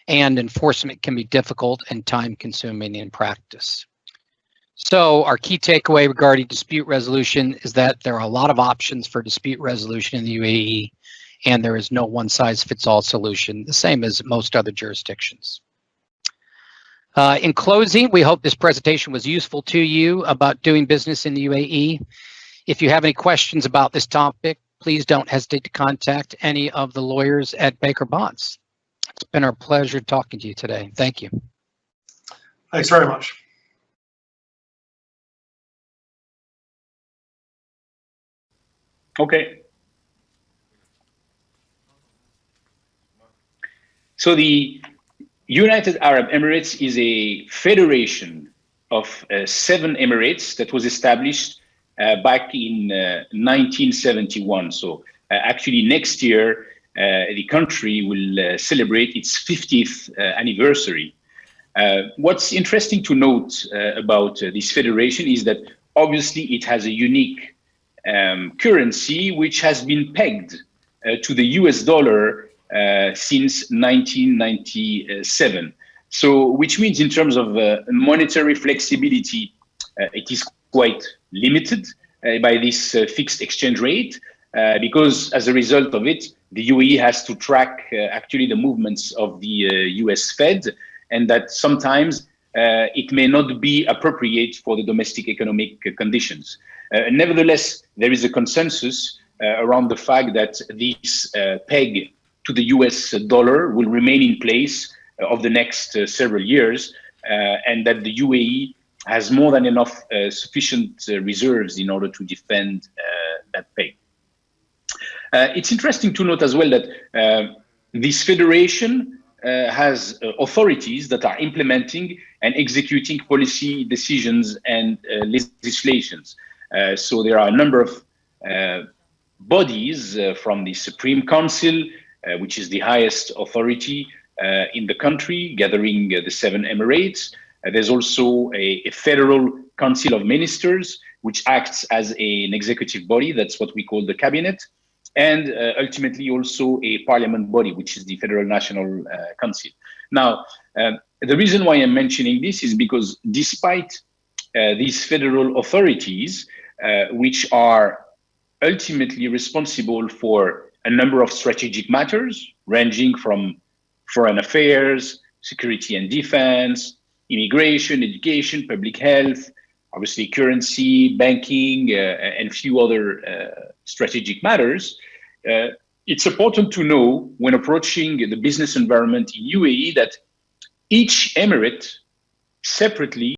and enforcement can be difficult and time-consuming in practice. So our key takeaway regarding dispute resolution is that there are a lot of options for dispute resolution in the UAE, and there is no one-size-fits-all solution, the same as most other jurisdictions. In closing, we hope this presentation was useful to you about doing business in the UAE. If you have any questions about this topic, please don't hesitate to contact any of the lawyers at Baker Bonds. It's been our pleasure talking to you today. Thank you. Thanks very much. Okay. So the United Arab Emirates is a federation of 7 emirates that was established back in 1971. So actually next year, the country will celebrate its 50th anniversary. What's interesting to note about this federation is that obviously it has a unique currency which has been pegged to the US dollar since 1997. So, which means in terms of monetary flexibility, it is quite limited by this fixed exchange rate, because as a result of it, the UAE has to track actually the movements of the US Fed, and that sometimes it may not be appropriate for the domestic economic conditions. Nevertheless, there is a consensus around the fact that this peg to the US dollar will remain in place of the next several years, and that the UAE has more than enough sufficient reserves in order to defend that peg. It's interesting to note as well that this federation has authorities that are implementing and executing policy decisions and legislations. So there are a number of bodies from the Supreme Council, which is the highest authority in the country, gathering the 7 emirates. There's also a federal council of ministers, which acts as an executive body. That's what we call the cabinet. And ultimately also a parliament body, which is the Federal National Council. Now, the reason why I'm mentioning this is because despite these federal authorities, which are ultimately responsible for a number of strategic matters, ranging from foreign affairs, security and defense, immigration, education, public health, obviously currency, banking, and a few other strategic matters. It's important to know when approaching the business environment in UAE that each emirate separately